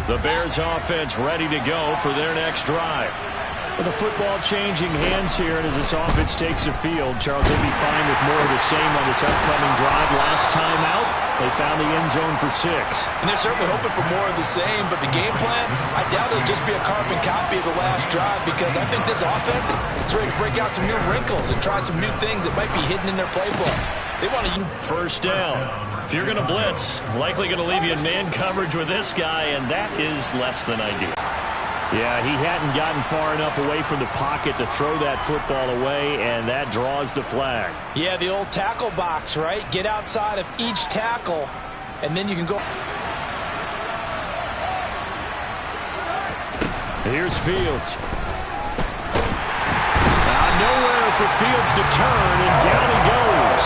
The Bears offense ready to go for their next drive. With the football changing hands here, and as this offense takes the field, Charles, they'd be fine with more of the same on this upcoming drive. Last time out, they found the end zone for 6. And they're certainly hoping for more of the same, but the game plan, I doubt it'll just be a carbon copy of the last drive, because I think this offense is ready to break out some new wrinkles and try some new things that might be hidden in their playbook. They want to first down. If you're going to blitz, likely going to leave you in man coverage with this guy, and that is less than ideal. Yeah, he hadn't gotten far enough away from the pocket to throw that football away, and that draws the flag. Yeah, the old tackle box, right? Get outside of each tackle, and then you can go. Here's Fields. Nowhere for Fields to turn, and down he goes.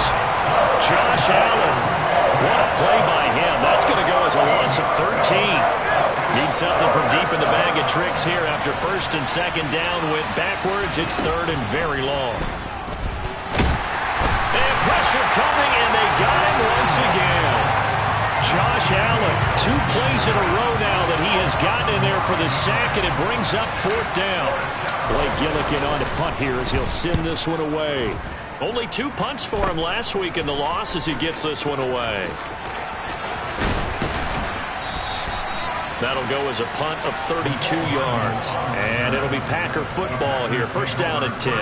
Josh Allen. What a play by him. That's going to go as a loss of 13. Need something from deep in the bag of tricks here after first and second down went backwards. It's third and very long. And pressure coming, and they got him once again. Josh Allen, 2 plays in a row now that he has gotten in there for the sack, and it brings up 4th down. Blake Gillikin on to punt here as he'll send this one away. Only 2 punts for him last week in the loss as he gets this one away. That'll go as a punt of 32 yards. And it'll be Packer football here. First down and 10.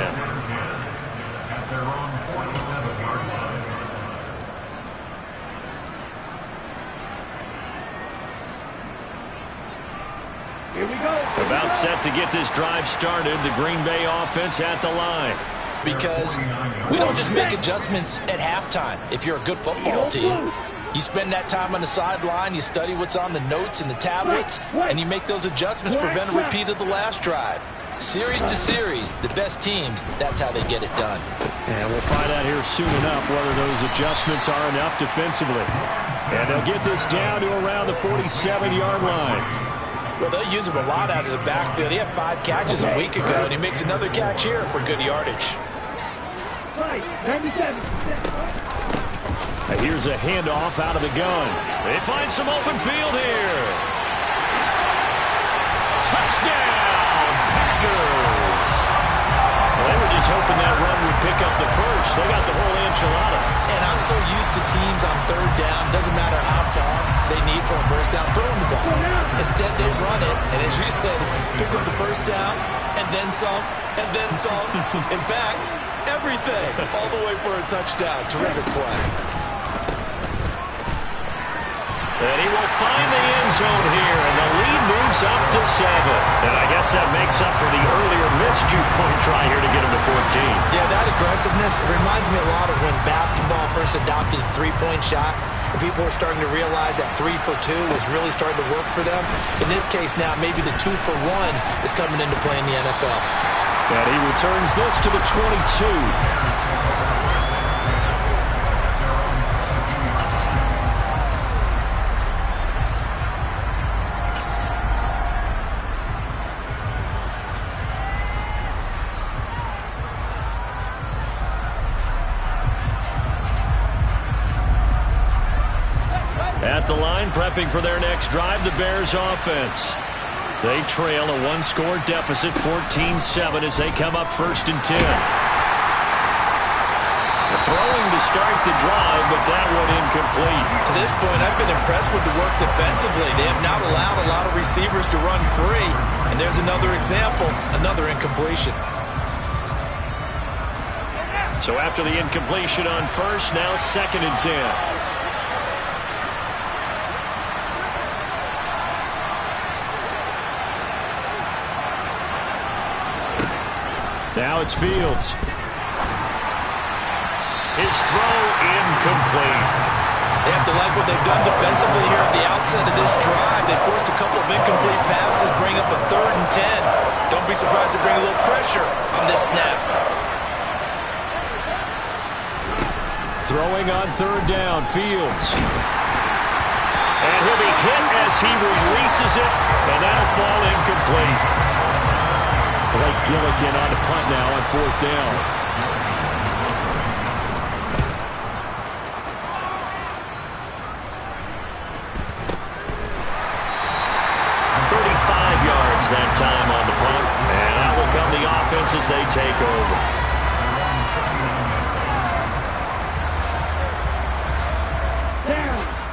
Here we go. About set to get this drive started. The Green Bay offense at the line. Because we don't just make adjustments at halftime if you're a good football team. You spend that time on the sideline, you study what's on the notes and the tablets, and you make those adjustments, prevent a repeat of the last drive. Series to series, the best teams, that's how they get it done. And we'll find out here soon enough whether those adjustments are enough defensively. And they'll get this down to around the 47-yard line. Well, they'll use him a lot out of the backfield. He had 5 catches a week ago, and he makes another catch here for good yardage. Right, 97. Here's a handoff out of the gun. They find some open field here. Touchdown, Packers. Well, they were just hoping that run would pick up the first. They got the whole enchilada. And I'm so used to teams on 3rd down, doesn't matter how far they need for a first down, throwing the ball. Instead, they run it, and as you said, pick up the first down, and then some, and then some. In fact, everything, all the way for a touchdown. Terrific play. And he will find the end zone here, and the lead moves up to 7. And I guess that makes up for the earlier missed 2-point try here to get him to 14. Yeah, that aggressiveness, it reminds me a lot of when basketball first adopted the 3-point shot, and people were starting to realize that 3 for 2 was really starting to work for them. In this case now, maybe the 2 for 1 is coming into play in the NFL. And he returns this to the 22. At the line, prepping for their next drive, the Bears offense. They trail a 1-score deficit, 14-7, as they come up first and 10. They're throwing to start the drive, but that one incomplete. To this point, I've been impressed with the work defensively. They have not allowed a lot of receivers to run free. And there's another example, another incompletion. So after the incompletion on first, now second and 10. Now it's Fields. His throw incomplete. They have to like what they've done defensively here at the outset of this drive. They forced a couple of incomplete passes, bring up a 3rd and 10. Don't be surprised to bring a little pressure on this snap. Throwing on 3rd down, Fields. And he'll be hit as he releases it, and that'll fall incomplete. Blake Gillikin on the punt now on 4th down. Bears as they take over.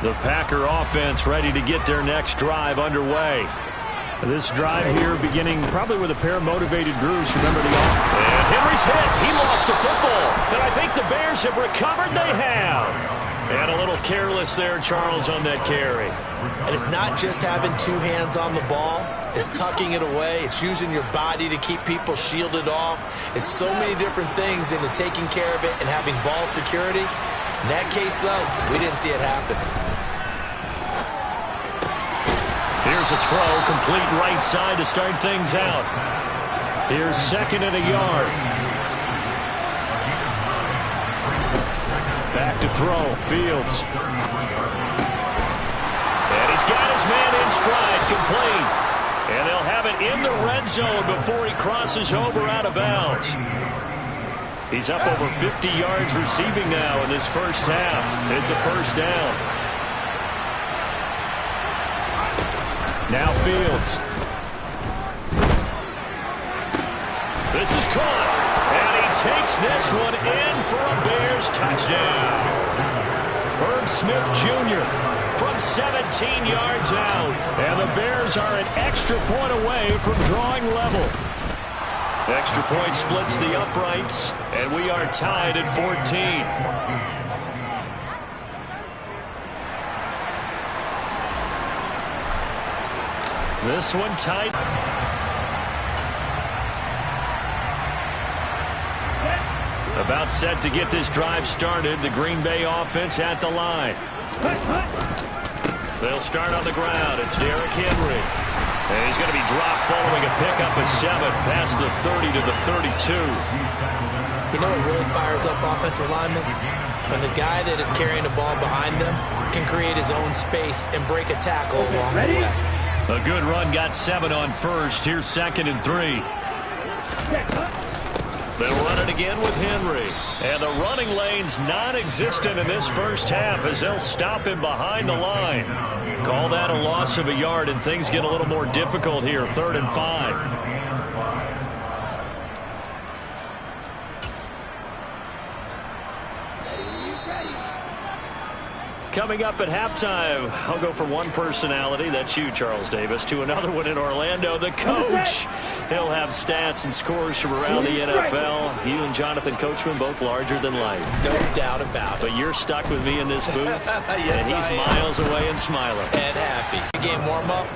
The Packer offense ready to get their next drive underway. This drive here beginning probably with a pair of motivated grooves. Remember the offense. And Henry's hit. He lost the football. And I think the Bears have recovered. They have. And a little careless there, Charles, on that carry. And it's not just having two hands on the ball. It's tucking it away. It's using your body to keep people shielded off. It's so many different things into taking care of it and having ball security. In that case, though, we didn't see it happen. Here's a throw, complete right side to start things out. Here's 2nd and a yard. Back to throw, Fields. And he's got his man in stride, complete. And they'll have it in the red zone before he crosses over out of bounds. He's up over 50 yards receiving now in this first half. It's a first down. Now Fields. This is caught. And he takes this one in for a Bears touchdown. Herb Smith Jr. from 17 yards out. And the Bears are an extra point away from drawing level. Extra point splits the uprights, and we are tied at 14. This one tight. About set to get this drive started. The Green Bay offense at the line. They'll start on the ground. It's Derrick Henry. And he's going to be dropped following a pickup of 7 past the 30 to the 32. You know what really fires up offensive linemen? When the guy that is carrying the ball behind them can create his own space and break a tackle along the way. A good run got 7 on first. Here's 2nd and 3. They'll run it again with Henry. And the running lane's non-existent in this first half as they'll stop him behind the line. Call that a loss of a yard, and things get a little more difficult here. 3rd and 5. Coming up at halftime, I'll go from one personality, that's you, Charles Davis, to another one in Orlando, the coach. He'll have stats and scores from around the NFL. You and Jonathan Coachman, both larger than life. No doubt about it. But you're stuck with me in this booth, yes, and he's miles away and smiling. And happy. Game warm-up,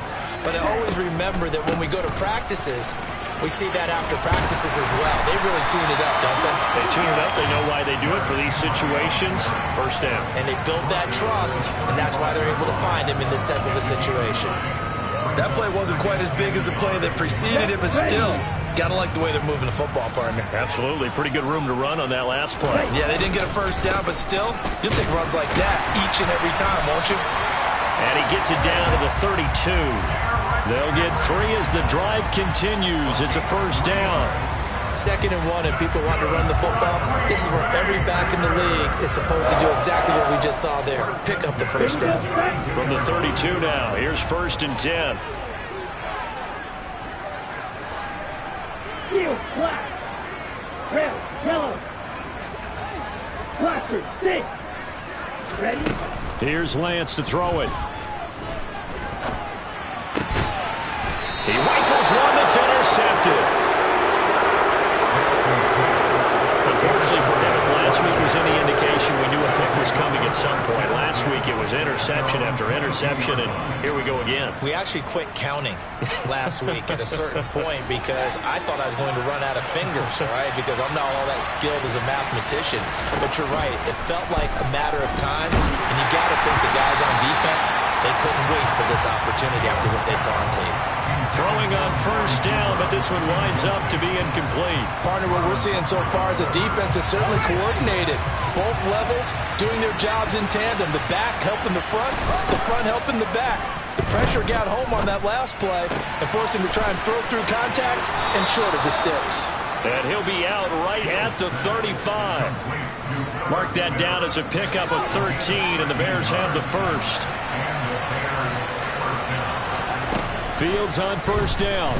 but I always remember that when we go to practices, we see that after practices as well. They really tune it up, don't they? They tune it up. They know why they do it for these situations. First down. And they build that trust, and that's why they're able to find him in this type of a situation. That play wasn't quite as big as the play that preceded it, but still, gotta like the way they're moving the football, partner. Absolutely. Pretty good room to run on that last play. Yeah, they didn't get a first down, but still, you'll take runs like that each and every time, won't you? And he gets it down to the 32. They'll get 3 as the drive continues. It's a first down. 2nd and 1, and people want to run the football. This is where every back in the league is supposed to do exactly what we just saw there. Pick up the first down. From the 32 now, here's 1st and 10. Shield, black. Red, yellow. Blaster, stick. Ready? Here's Lance to throw it. He rifles one that's intercepted. Unfortunately for him, if last week was any indication, we knew a pick was coming at some point. Last week it was interception after interception, and here we go again. We actually quit counting last week at a certain point because I thought I was going to run out of fingers, right? Because I'm not all that skilled as a mathematician. But you're right. It felt like a matter of time, and you got to think the guys on defense, they couldn't wait for this opportunity after what they saw on tape. Throwing on first down, but this one winds up to be incomplete. Partner, what we're seeing so far is a defense is certainly coordinated. Both levels doing their jobs in tandem. The back helping the front helping the back. The pressure got home on that last play and forced him to try and throw through contact and short of the sticks. And he'll be out right at the 35. Mark that down as a pickup of 13, and the Bears have the first. Fields on first down.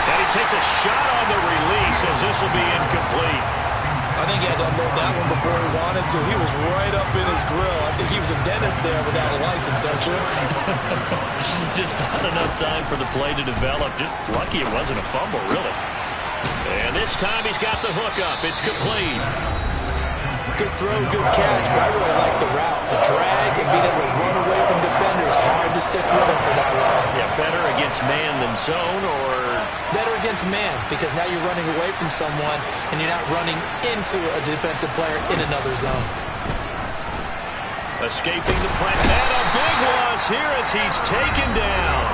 And he takes a shot on the release as this will be incomplete. I think he had to unload that one before he wanted to. He was right up in his grill. I think he was a dentist there without a license, don't you? Just not enough time for the play to develop. Just lucky it wasn't a fumble, really. And this time he's got the hook up. It's complete. Good throw, good catch, but I really like the route. The drag and being able to run away from defenders. Hard to stick with him for that long. Yeah, better against man than zone, or better against man, because now you're running away from someone and you're not running into a defensive player in another zone. Escaping the pressure. And a big loss here as he's taken down.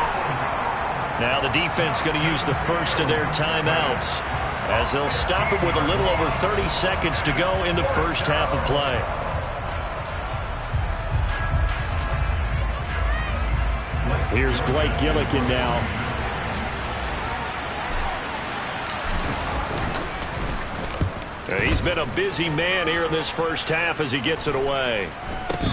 Now the defense going to use the first of their timeouts, as they'll stop it with a little over 30 seconds to go in the first half of play. Here's Blake Gillikin now. He's been a busy man here in this first half as he gets it away.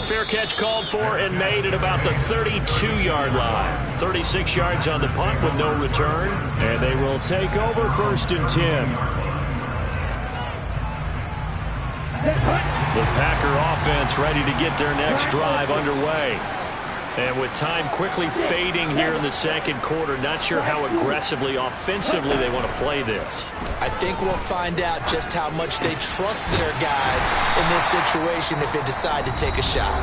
Fair catch called for and made at about the 32-yard line. 36 yards on the punt with no return. And they will take over 1st and 10. The Packer offense ready to get their next drive underway. And with time quickly fading here in the second quarter, not sure how aggressively, offensively they want to play this. I think we'll find out just how much they trust their guys in this situation if they decide to take a shot.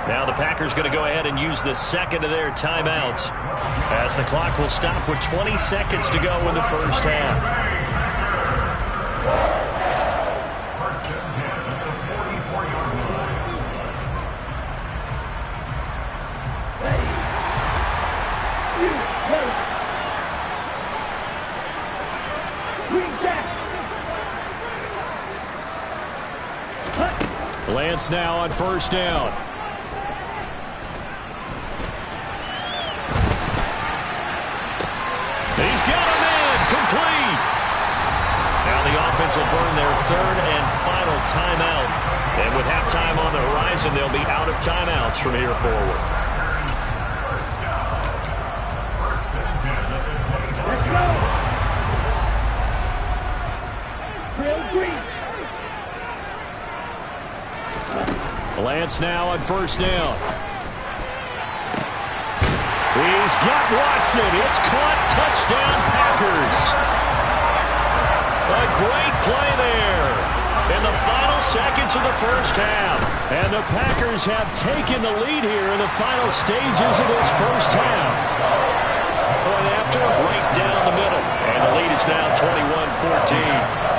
Now the Packers going to go ahead and use the second of their timeouts, as the clock will stop with 20 seconds to go in the first half. Lance now on 1st down. He's got a man, complete. Now the offense will burn their 3rd and final timeout. And with halftime on the horizon, they'll be out of timeouts from here forward. Lance now on 1st down. He's got Watson. It's caught. Touchdown, Packers. A great play there in the final seconds of the first half. And the Packers have taken the lead here in the final stages of this first half. Point after, right down the middle. And the lead is now 21-14.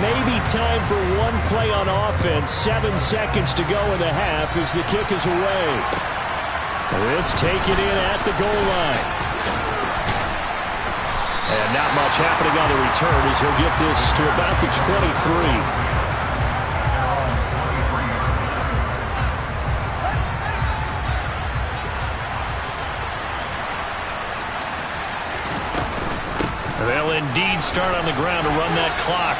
Maybe time for one play on offense. 7 seconds to go in the half as the kick is away. This taken in at the goal line. And not much happening on the return as he'll get this to about the 23. They'll indeed start on the ground to run that clock.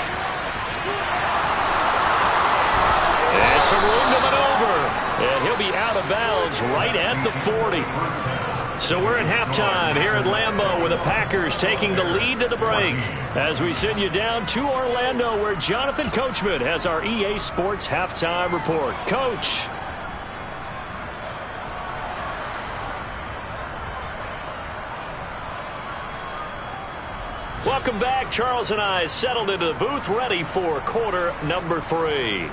And some room to maneuver. And he'll be out of bounds right at the 40. So we're at halftime here at Lambeau with the Packers taking the lead to the break. As we send you down to Orlando where Jonathan Coachman has our EA Sports halftime report. Coach. Welcome back. Charles and I settled into the booth ready for quarter number 3.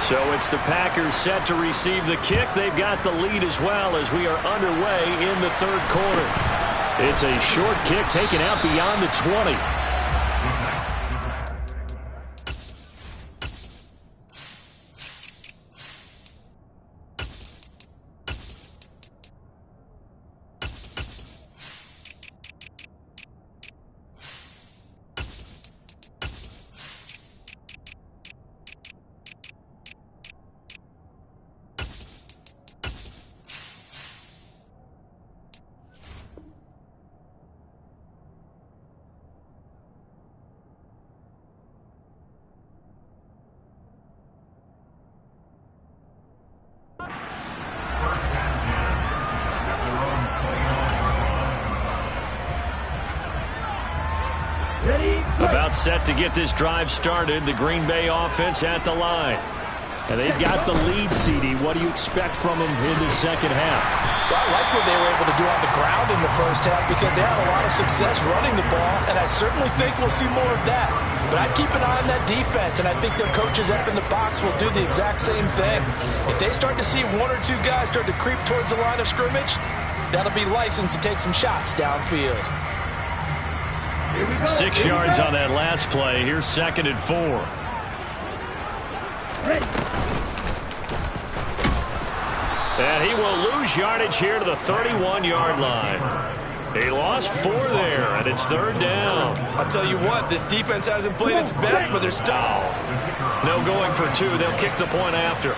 So it's the Packers set to receive the kick. They've got the lead as well as we are underway in the 3rd quarter. It's a short kick taken out beyond the 20. Now it's set to get this drive started. The Green Bay offense at the line. And they've got the lead, CD. What do you expect from them in the second half? Well, I like what they were able to do on the ground in the first half because they had a lot of success running the ball, and I certainly think we'll see more of that. But I'd keep an eye on that defense, and I think their coaches up in the box will do the exact same thing. If they start to see one or two guys start to creep towards the line of scrimmage, that'll be licensed to take some shots downfield. 6 yards on that last play. Here's 2nd and 4. And he will lose yardage here to the 31-yard line. He lost 4 there, and it's 3rd down. I'll tell you what, this defense hasn't played its best, but they're still... No going for 2. They'll kick the point after.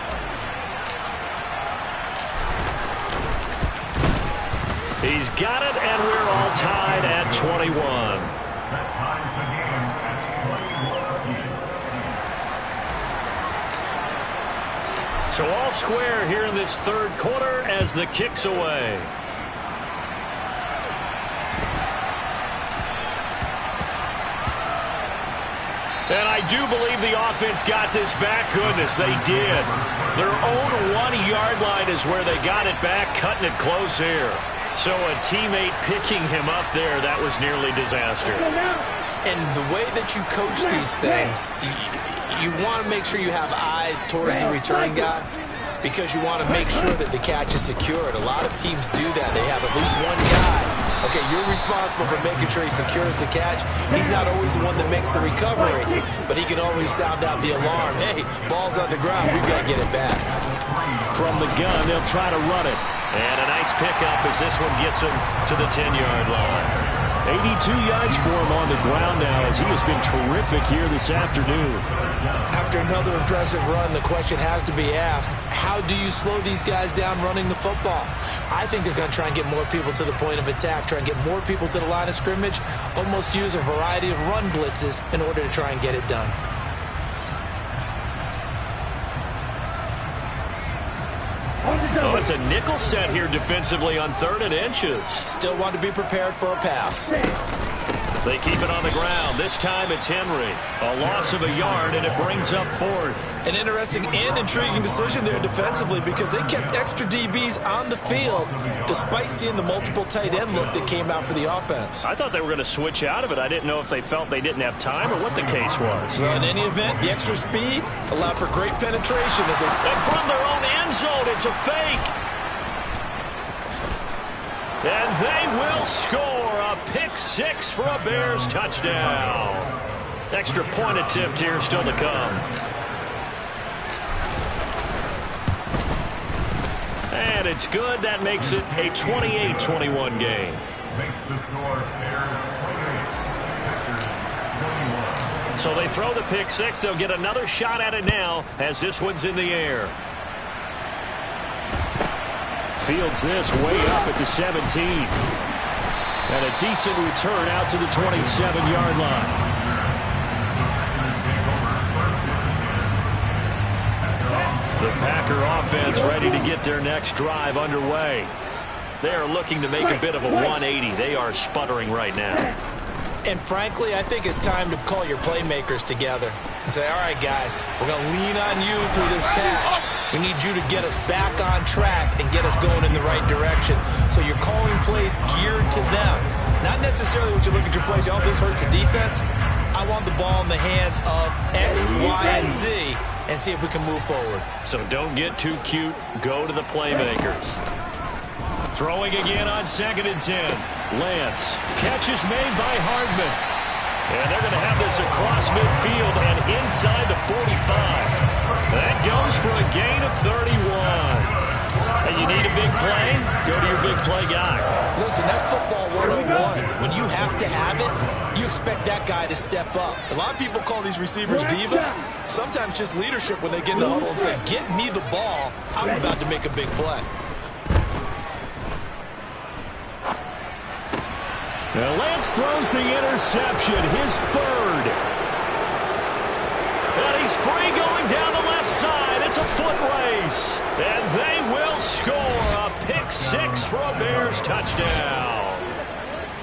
He's got it, and we're all tied at 21. So all square here in this 3rd quarter as the kick's away. And I do believe the offense got this back. Goodness, they did. Their own 1-yard line is where they got it back, cutting it close here. So a teammate picking him up there, that was nearly disaster. And the way that you coach these things, you want to make sure you have eyes towards the return guy because you want to make sure that the catch is secured. A lot of teams do that. They have at least one guy. Okay, you're responsible for making sure he secures the catch. He's not always the one that makes the recovery, but he can always sound out the alarm. Hey, ball's on the ground. We've got to get it back. From the gun, they'll try to run it. And a nice pickup as this one gets him to the 10-yard line. 82 yards for him on the ground now as he has been terrific here this afternoon. After another impressive run, the question has to be asked, how do you slow these guys down running the football? I think they're going to try and get more people to the point of attack, try and get more people to the line of scrimmage, almost use a variety of run blitzes in order to try and get it done. Oh, it's a nickel set here defensively on 3rd and inches. Still want to be prepared for a pass. They keep it on the ground. This time it's Henry. A loss of a yard, and it brings up 4th. An interesting and intriguing decision there defensively because they kept extra DBs on the field despite seeing the multiple tight end look that came out for the offense. I thought they were going to switch out of it. I didn't know if they felt they didn't have time or what the case was. Well, in any event, the extra speed allowed for great penetration. And from their own end zone, it's a fake. And they will score a pick 6 for a Bears touchdown. Extra point attempt here still to come. And it's good. That makes it a 28-21 game. Makes the score Bears 28. So they throw the pick 6. They'll get another shot at it now as this one's in the air. Fields this way up at the 17. And a decent return out to the 27-yard line. The Packer offense ready to get their next drive underway. They are looking to make a bit of a 180. They are sputtering right now. And frankly, I think it's time to call your playmakers together and say, all right, guys, we're going to lean on you through this patch. We need you to get us back on track and get us going in the right direction. So you're calling plays geared to them. Not necessarily when you look at your plays, oh, this hurts the defense. I want the ball in the hands of X, Y, and Z and see if we can move forward. So don't get too cute. Go to the playmakers. Throwing again on 2nd and 10. Lance. Catch is made by Hardman. And they're going to have this across midfield and inside the 45. That goes for a gain of 31. And you need a big play? Go to your big play guy. Listen, that's football 101. When you have to have it, you expect that guy to step up. A lot of people call these receivers divas. Sometimes just leadership when they get in the huddle and say, get me the ball. I'm about to make a big play. Now Lance throws the interception, his 3rd. And he's free going down the left side. It's a foot race. And they will score a pick 6 for a Bears touchdown.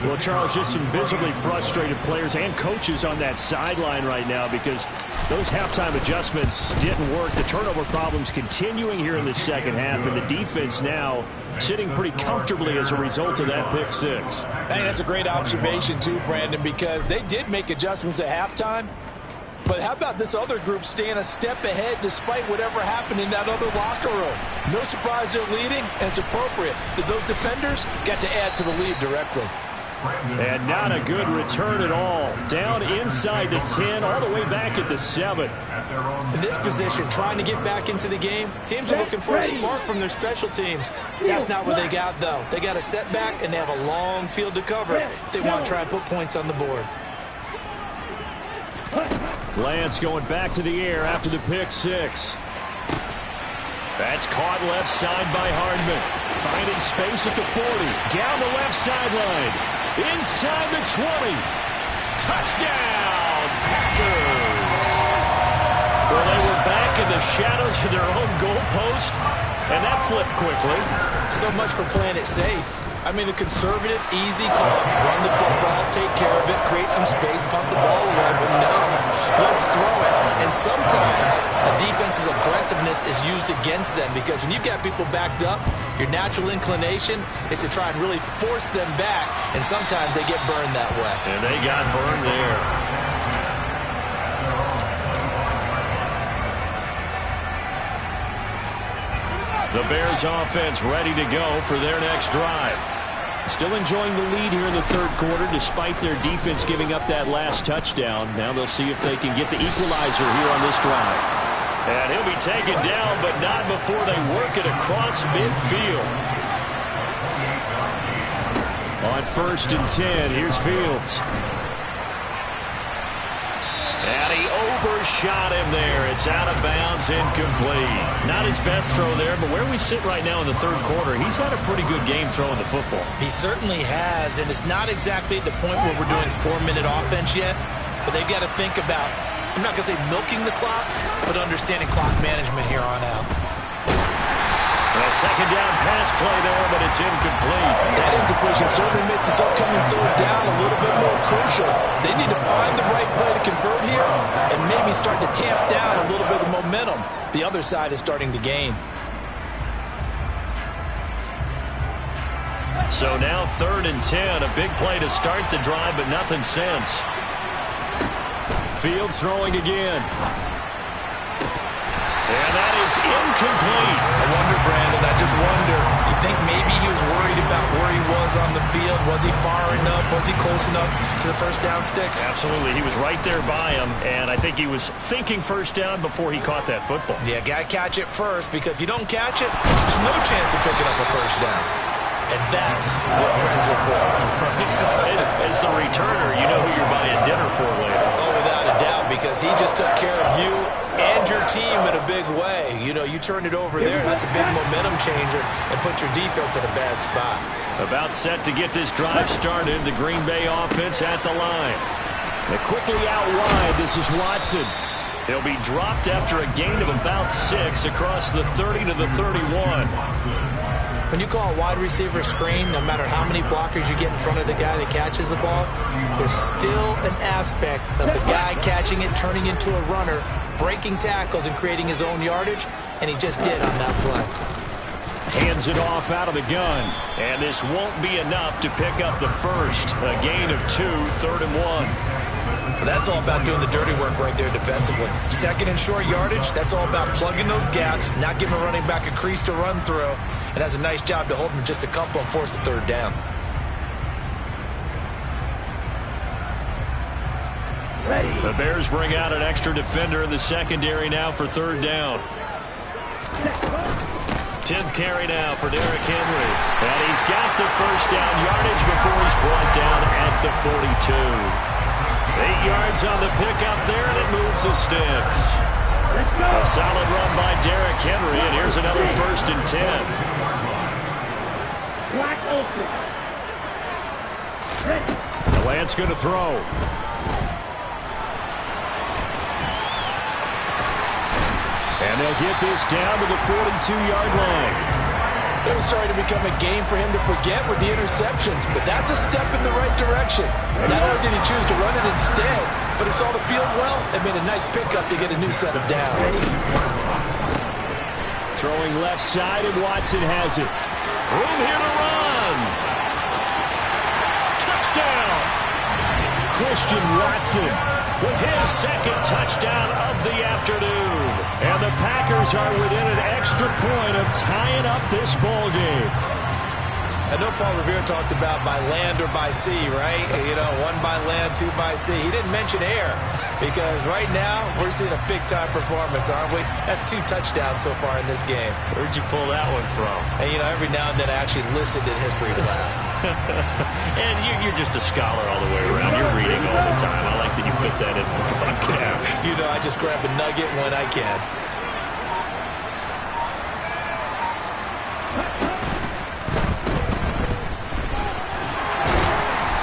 Well, Charles, just some visibly frustrated players and coaches on that sideline right now because those halftime adjustments didn't work. The turnover problems continuing here in the second half, and the defense now sitting pretty comfortably as a result of that pick six. Hey, that's a great observation too, Brandon, because they did make adjustments at halftime. But how about this other group staying a step ahead despite whatever happened in that other locker room? No surprise they're leading, and it's appropriate that those defenders got to add to the lead directly. And not a good return at all. Down inside the 10, all the way back at the 7. In this position, trying to get back into the game, teams are looking for a spark from their special teams. That's not what they got, though. They got a setback, and they have a long field to cover if they want to try and put points on the board. Lance going back to the air after the pick six. That's caught left side by Hardman. Finding space at the 40. Down the left sideline. Inside the 20. Touchdown, Packers. Well, they were back in the shadows of their own goalpost, and that flipped quickly. So much for playing it safe. I mean, the conservative, easy call. Run the football, take care of it, create some space, pump the ball away. But no, let's throw it. And sometimes a defense's aggressiveness is used against them because when you've got people backed up, your natural inclination is to try and really force them back, and sometimes they get burned that way. And they got burned there. The Bears offense ready to go for their next drive. Still enjoying the lead here in the third quarter despite their defense giving up that last touchdown. Now they'll see if they can get the equalizer here on this drive. And he'll be taken down, but not before they work it across midfield. On 1st and 10, here's Fields. And he overshot him there. It's out of bounds, incomplete. Not his best throw there, but where we sit right now in the third quarter, he's had a pretty good game throwing the football. He certainly has, and it's not exactly at the point where we're doing 4-minute offense yet, but they've got to think about, I'm not going to say milking the clock, but understanding clock management here on out. A second down pass play there, but it's incomplete. That incompletion certainly makes this upcoming third down a little bit more crucial. They need to find the right play to convert here and maybe start to tamp down a little bit of momentum. The other side is starting to gain. So now 3rd and 10, a big play to start the drive, but nothing since. Fields throwing again. And that is incomplete. I wonder, Brandon, I just wonder. You think maybe he was worried about where he was on the field? Was he far enough? Was he close enough to the first down sticks? Absolutely. He was right there by him, and I think he was thinking first down before he caught that football. Yeah, got to catch it first, because if you don't catch it, there's no chance of picking up a first down. And that's what friends are for. As the returner, you know who you're buying dinner for later. Oh, without a doubt, because he just took care of you and your team in a big way. You know, you turned it over there, that's a big momentum changer, and put your defense in a bad spot. About set to get this drive started, the Green Bay offense at the line. And quickly out wide, this is Watson. He'll be dropped after a gain of about 6 across the 30 to the 31. When you call a wide receiver screen, no matter how many blockers you get in front of the guy that catches the ball, there's still an aspect of the guy catching it, turning into a runner, breaking tackles and creating his own yardage, and he just did on that play. Hands it off out of the gun, and this won't be enough to pick up the first. A gain of 2, 3rd and 1. That's all about doing the dirty work right there defensively. Second and short yardage, that's all about plugging those gaps, not giving a running back a crease to run through, and has a nice job to hold him just a couple and force a third down. Ready. The Bears bring out an extra defender in the secondary now for 3rd down. 10th carry now for Derrick Henry. And he's got the first down yardage before he's brought down at the 42. 8 yards on the pickup there, and it moves the sticks. Let's go. A solid run by Derrick Henry, and here's another 1st and 10. Black Olsen. Ready. Lance going to throw. And they'll get this down to the 42-yard line. It was starting to become a game for him to forget with the interceptions, but that's a step in the right direction. Not only did he choose to run it instead, but he saw the field well and made a nice pickup to get a new set of downs. Throwing left side, and Watson has it. Room here to run. Touchdown. Christian Watson with his second touchdown of the afternoon. And the Packers are within an extra point of tying up this ball game. I know Paul Revere talked about by land or by sea, right? You know, one by land, two by sea. He didn't mention air because right now we're seeing a big-time performance, aren't we? That's 2 touchdowns so far in this game. Where'd you pull that one from? And, you know, every now and then I actually listened in history class. And you're just a scholar all the way around. You're reading all the time. I like that you fit that in for the podcast. You know, I just grab a nugget when I can.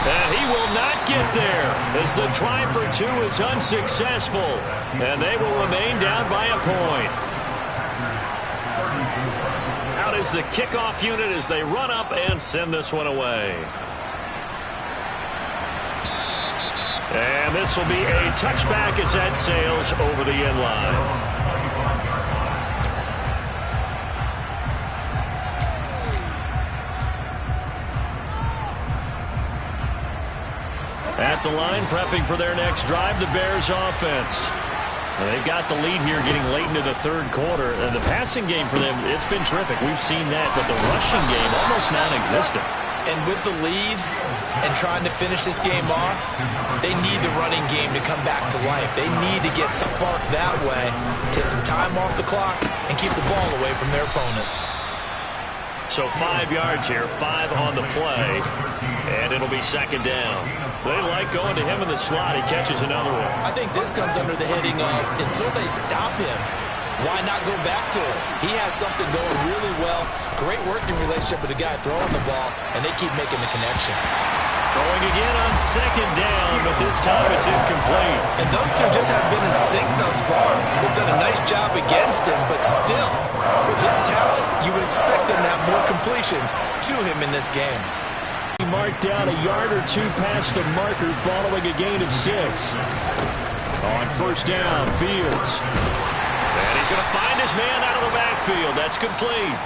And he will not get there as the try for 2 is unsuccessful. And they will remain down by a point. Out is the kickoff unit as they run up and send this one away. And this will be a touchback as that sails over the end line. At the line, prepping for their next drive, the Bears offense. And they've got the lead here getting late into the third quarter. And the passing game for them, it's been terrific. We've seen that, but the rushing game almost non-existent. And with the lead and trying to finish this game off, they need the running game to come back to life. They need to get sparked that way, take some time off the clock, and keep the ball away from their opponents. So 5 yards here, 5 on the play, and it'll be second down. They like going to him in the slot. He catches another one. I think this comes under the heading of until they stop him, why not go back to him? He has something going really well, great working relationship with the guy throwing the ball, and they keep making the connection. Throwing again on second down, but this time it's incomplete. And those two just have been in sync thus far. They've done a nice job against him, but still, with his talent, you would expect them to have more completions to him in this game. He marked down a yard or 2 past the marker following a gain of 6. On first down, Fields. And he's going to find his man out of the backfield. That's complete.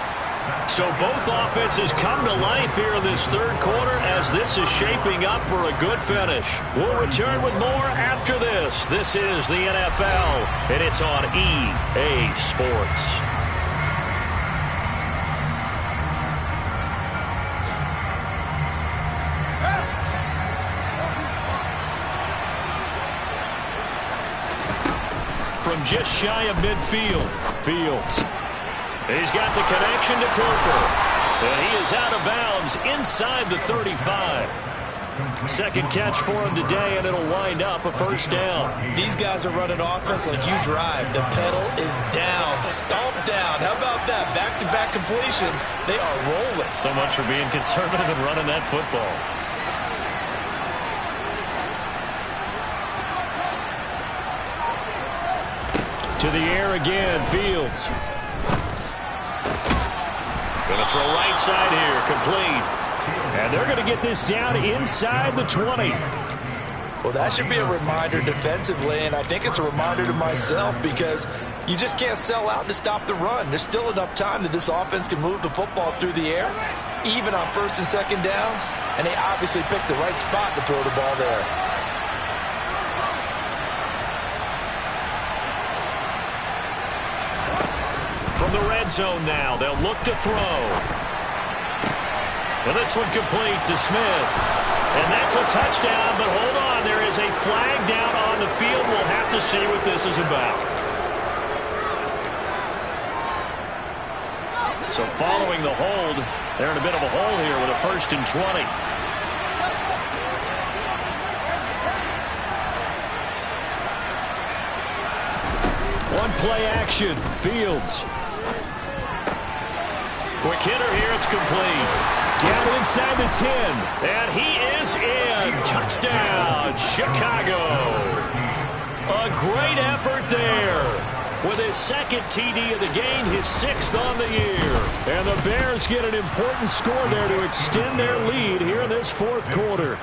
So both offenses come to life here in this third quarter as this is shaping up for a good finish. We'll return with more after this. This is the NFL, and it's on EA Sports. From just shy of midfield, Fields. He's got the connection to Cooper. And he is out of bounds inside the 35. Second catch for him today, and it'll wind up a first down. These guys are running offense like you drive. The pedal is down, stomped down. How about that? Back-to-back completions. They are rolling. So much for being conservative and running that football. To the air again, Fields. Going to throw right side here, complete. And they're going to get this down inside the 20. Well, that should be a reminder defensively, and I think it's a reminder to myself because you just can't sell out to stop the run. There's still enough time that this offense can move the football through the air, even on first and second downs, and they obviously picked the right spot to throw the ball there. From the red zone now, they'll look to throw. And this one complete to Smith. And that's a touchdown, but hold on, there is a flag down on the field. We'll have to see what this is about. So following the hold, they're in a bit of a hole here with a 1st and 20. One play action, Fields. Quick hitter here, it's complete. Down inside the 10, and he is in. Touchdown, Chicago. A great effort there. with his second TD of the game, his 6th on the year. And the Bears get an important score there to extend their lead here in this 4th quarter.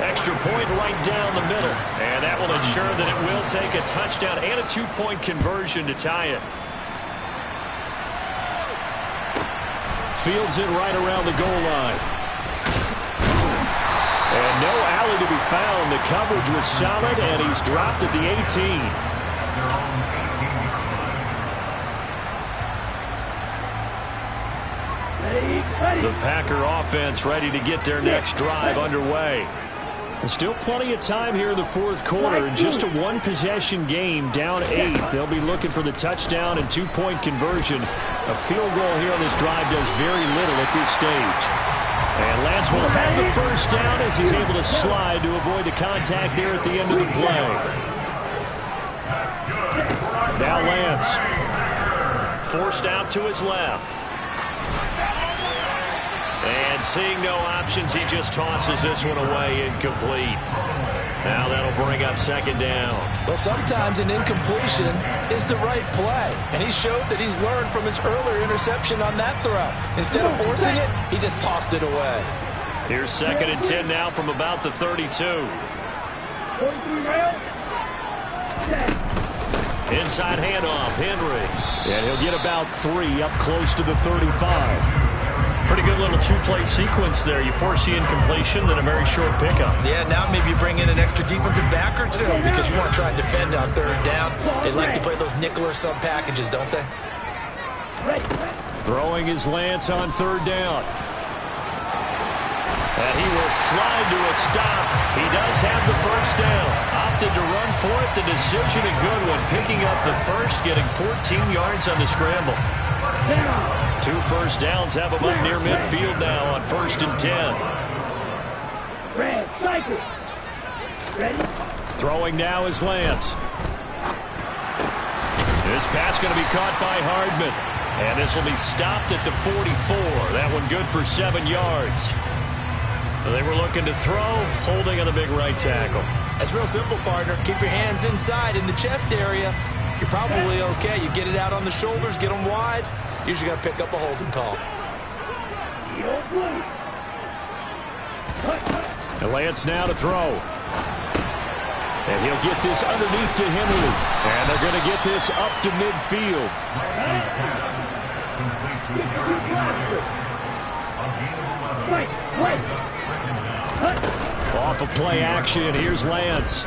Extra point right down the middle. And that will ensure that it will take a touchdown and a 2-point conversion to tie it. Fields it right around the goal line. And no alley to be found. The coverage was solid, and he's dropped at the 18. The Packer offense ready to get their next drive underway. There's still plenty of time here in the 4th quarter. In just a 1-possession game, down 8. They'll be looking for the touchdown and 2-point conversion. A field goal here on this drive does very little at this stage. And Lance will have the first down as he's able to slide to avoid the contact there at the end of the play. Now Lance. Forced out to his left. And seeing no options, he just tosses this one away, incomplete. Now that'll bring up 2nd down. Well, sometimes an incompletion is the right play. And he showed that he's learned from his earlier interception on that throw. Instead of forcing it, he just tossed it away. Here's 2nd and 10 now from about the 32. Inside handoff, Henry. And he'll get about 3 up close to the 35. Pretty good little 2-play sequence there. You force the incompletion, then a very short pickup. Yeah, now maybe you bring in an extra defensive back or 2 because you want to try and defend on 3rd down. They like to play those nickel or sub packages, don't they? Throwing his Lance on 3rd down. And he will slide to a stop. He does have the first down. Opted to run for it. The decision a good one. Picking up the first, getting 14 yards on the scramble. 2 first downs have him up near midfield now on 1st and 10. Throwing now is Lance. This pass going to be caught by Hardman. And this will be stopped at the 44. That one good for 7 yards. They were looking to throw, holding on the big right tackle. It's real simple, partner. Keep your hands inside in the chest area. You're probably okay. You get it out on the shoulders, get them wide. Usually got to pick up a holding call. And Lance now to throw. And he'll get this underneath to Henry. And they're going to get this up to midfield. Off of play action, here's Lance.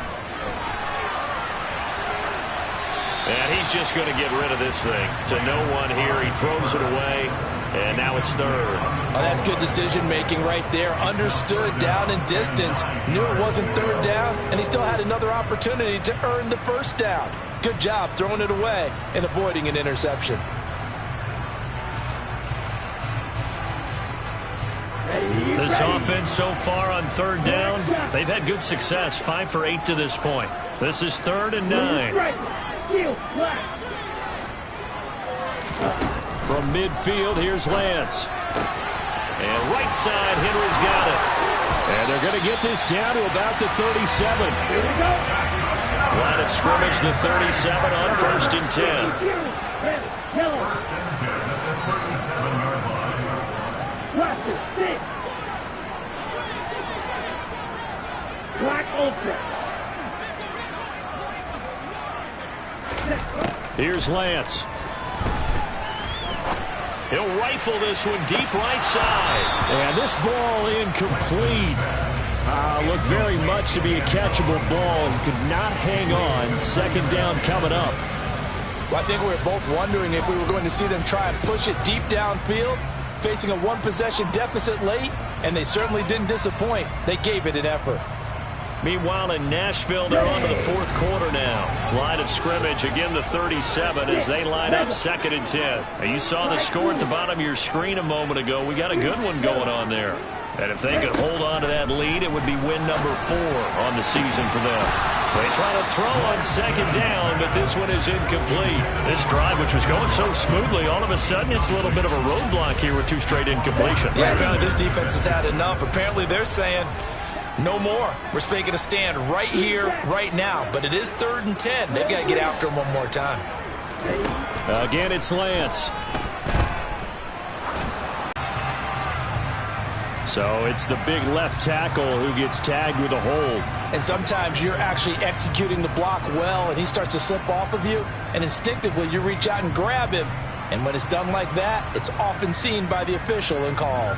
And he's just going to get rid of this thing. To no one here, he throws it away, and now it's 3rd. Oh, that's good decision-making right there. Understood down and distance. Knew it wasn't 3rd down, and he still had another opportunity to earn the first down. Good job throwing it away and avoiding an interception. This offense so far on 3rd down, they've had good success. 5 for 8 to this point. This is 3rd and 9. From midfield, here's Lance. And right side, Henry's got it. And they're going to get this down to about the 37. Line of scrimmage, the 37 on 1st and 10. Here's Lance. He'll rifle this one deep right side. And this ball incomplete. Looked very much to be a catchable ball and could not hang on. 2nd down coming up. Well, I think we were both wondering if we were going to see them try and push it deep downfield, facing a 1-possession deficit late, and they certainly didn't disappoint. They gave it an effort. Meanwhile, in Nashville, they're on to the 4th quarter now. Line of scrimmage, again the 37 as they line up 2nd and 10. Now, you saw the score at the bottom of your screen a moment ago. We got a good one going on there. And if they could hold on to that lead, it would be win number 4 on the season for them. They try to throw on 2nd down, but this one is incomplete. This drive, which was going so smoothly, all of a sudden it's a little bit of a roadblock here with 2 straight incompletions. Yeah, apparently this defense has had enough. Apparently they're saying, No more. We're making a stand right here, right now. But it is 3rd and 10. They've got to get after him one more time. Again, it's Lance. So it's the big left tackle who gets tagged with a hold. And sometimes you're actually executing the block well, and he starts to slip off of you, and instinctively you reach out and grab him. And when it's done like that, it's often seen by the official and called.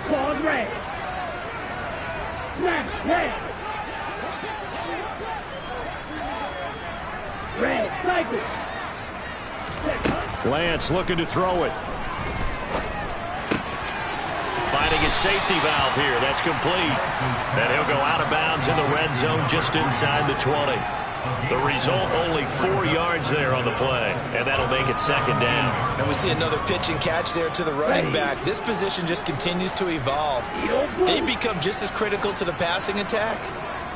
Claws red. Snap, red. Red, cycle. Lance looking to throw it. Finding his safety valve here. That's complete. And he'll go out of bounds in the red zone just inside the 20. The result, only 4 yards there on the play. And that'll make it 2nd down. And we see another pitch and catch there to the running back. This position just continues to evolve. They become just as critical to the passing attack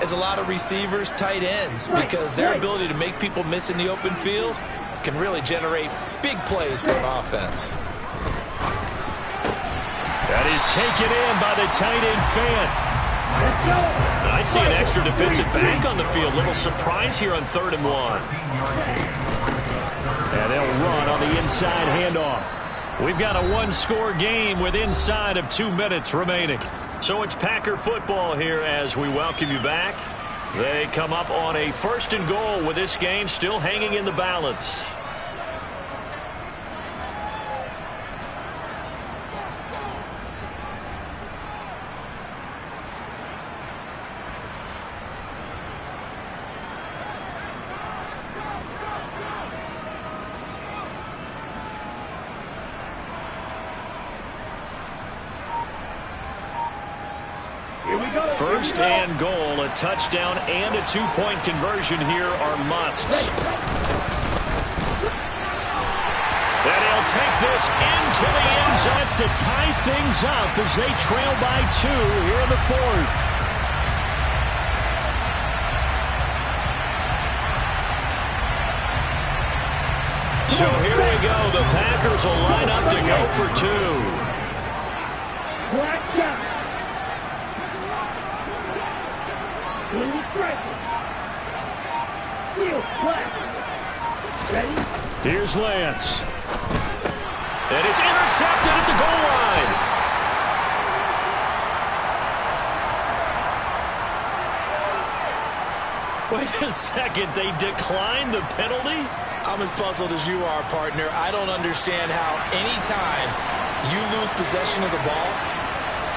as a lot of receivers, tight ends, because their ability to make people miss in the open field can really generate big plays for an offense. That is taken in by the tight end Fant. And I see an extra defensive back on the field. Little surprise here on 3rd and 1. And they'll run on the inside handoff. We've got a 1-score game with inside of 2 minutes remaining. So it's Packer football here as we welcome you back. They come up on a 1st and goal with this game still hanging in the balance. First and goal, a touchdown and a 2-point conversion here are musts. And he'll take this into the end zone to tie things up as they trail by 2 here in the 4th. So here we go. The Packers will line up to go for 2. Black out. Here's Lance. And it's intercepted at the goal line. Wait a second. They declined the penalty? I'm as puzzled as you are, partner. I don't understand how any time you lose possession of the ball,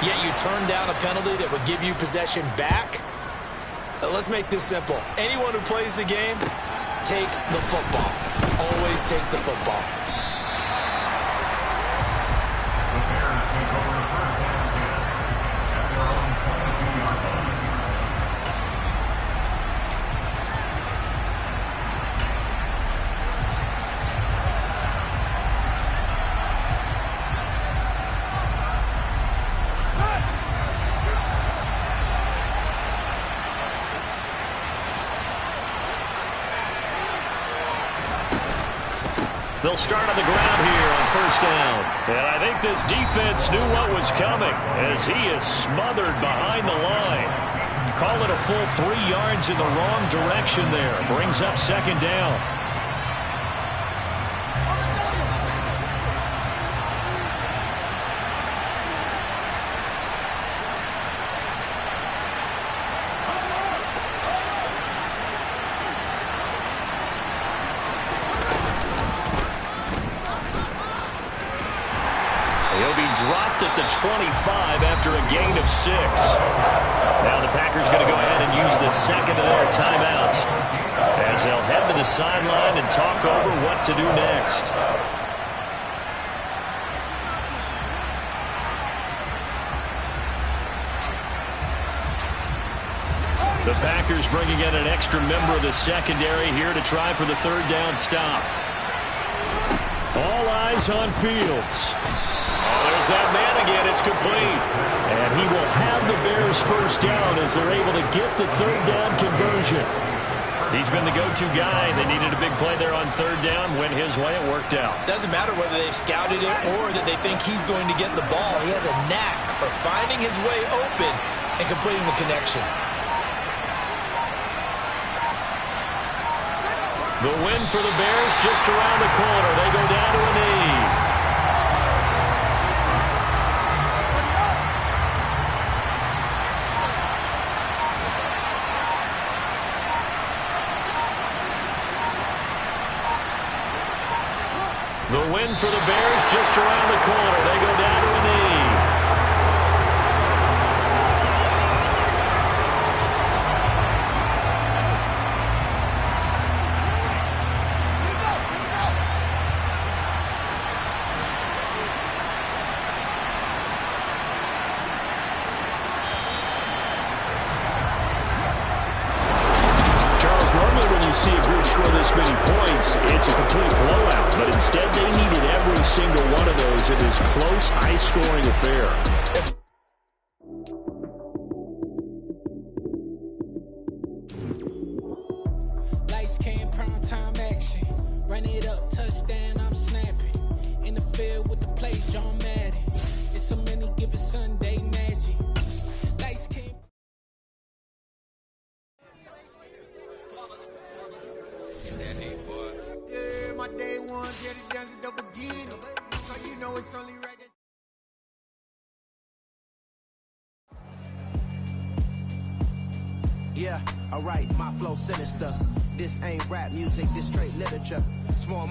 yet you turn down a penalty that would give you possession back. Let's make this simple. Anyone who plays the game, take the football. Always take the football. The Bears take over the first down at their own 22-yard line. They'll start on the ground here on 1st down. And I think this defense knew what was coming as he is smothered behind the line. Call it a full 3 yards in the wrong direction there. Brings up 2nd down. Dropped at the 25 after a gain of 6. Now the Packers going to go ahead and use the 2nd of their timeouts as they'll head to the sideline and talk over what to do next. The Packers bringing in an extra member of the secondary here to try for the 3rd down stop. All eyes on Fields. There's that man again. It's complete. And he will have the Bears 1st down as they're able to get the 3rd down conversion. He's been the go-to guy. They needed a big play there on third down. Went his way. It worked out. Doesn't matter whether they scouted it or that they think he's going to get the ball. He has a knack for finding his way open and completing the connection. The win for the Bears just around the corner. They go down to a knee. The win for the Bears just around the corner. They go down to a knee. Charles, normally when you see a group score this many points, it's a complete blowout. But instead, they needed every single one of those in this close, high-scoring affair. Lights came, prime time action. Run it up, touchdown, I'm snapping. In the field with the play, John Madden. It's a many given Sunday magic. Lights came. Yeah, my day ones, yeah, the dance at the beginning. So you know it's only right. Yeah, alright, my flow sinister. This ain't rap music, this straight literature. Small